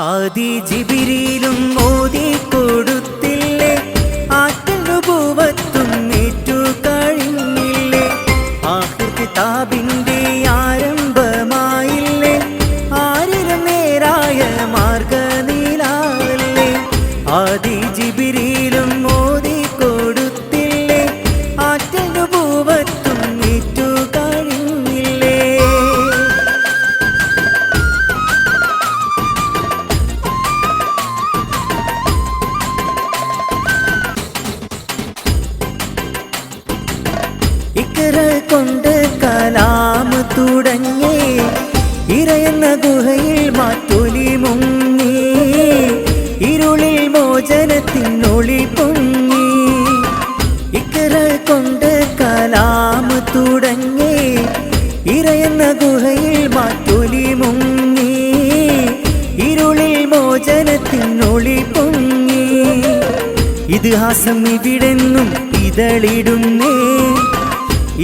ആദി ജിബിരിയിലും മോദി കൊടുത്തില്ലേ, ആറ്റൽ നുബുവത്തും ഏറ്റു കഴിഞ്ഞില്ലേ, ആഖിർ കിതാബിന്റെ ആരംഭമായില്ലേ, ആരിലും നേരായ മാർഗനിലാലേ. ആദി ജിബിരിയിലും മോദി കൊടുത്തില്ലേ, ആറ്റൽ നുബുവത്തും ഏറ്റു കഴിഞ്ഞില്ലേ. ഇഖ്റ കൊണ്ട് കലാം തുടങ്ങി, ഇറയുന്ന ഗുഹയിൽ മാറ്റൊലി മുങ്ങി, ഇരുളിൽ മോചനത്തിനൊളി പൊങ്ങി. ഇഖ്റ കൊണ്ട് കലാം തുടങ്ങി, ഇറയുന്ന ഗുഹയിൽ മാറ്റൊലി മുങ്ങി, ഇരുളിൽ മോചനത്തിനൊളി പൊങ്ങി. ഇതിഹാസം ഇവിടെന്നും ഇതളിടുന്നേ,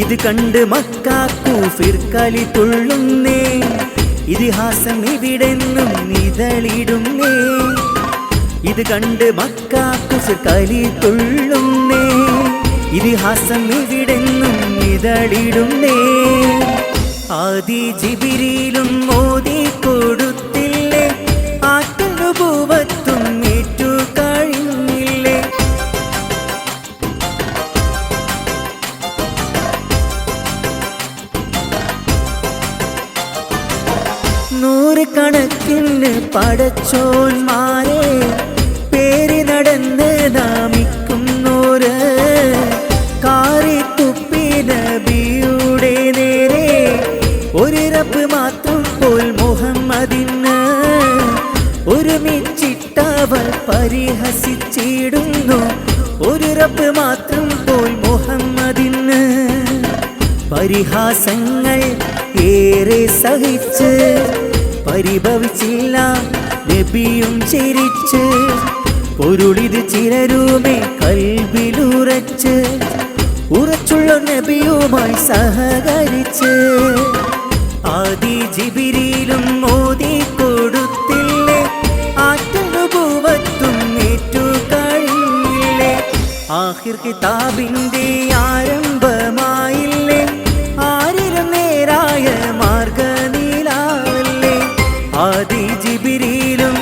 ഇത് കണ്ട് മക്ക കൂഫിർ കലി തുള്ളുന്നേ. ഇതിഹാസം ഇവിടെന്നും ഇതളിടുന്നേ, ഇത് കണ്ട് മക്ക കൂഫിർ കലി തുള്ളുന്നേ. ഇതിഹാസം ഇവിടെന്നും ഇതളിടുന്നേ. ആദി ജിബിരിയിലും മോദി കൊടുത്തില്ലേ, ആറ്റൽ നുബുവത്തും ഏറ്റു കഴിഞ്ഞില്ലേ. നൂറുകണക്കിന് പടച്ചോന്മാരെ പേര് നടന്ന് നാമിക്കുന്നോര്, കാറിത്തുപ്പി നബിയുടെ നേരെ ഒരു റബ്ബ് മാത്രം പോൽ മുഹമ്മദിന്, ഒരുമിച്ചിട്ടവർ പരിഹസിച്ചിടുന്നു, ഒരു റബ്ബ് മാത്രം പോൽ മുഹമ്മദിന്. പരിഹാസങ്ങൾ ഏറെ സഹിച്ച് പരിഭവിച്ചില്ല നബിയും ചിരിച്ച്, പൊരുളിത് ചിലരുമേ കൽബിലുറച്ച്, ഉറച്ചുള്ള നബിയുമായി സഹകരിച്ച്. ആദി ജിബിരിയിലും മോദി കൊടുത്തില്ലേ, ആറ്റൽ നുബുവത്തും ഏറ്റു കഴിഞ്ഞില്ലേ, ആഖിർ കിതാബിന്റെ ആരംഭമായില്ലേ, ആരിലും നേരായ മാർഗനിലാലേ. ആദി ജിബിരിയിലും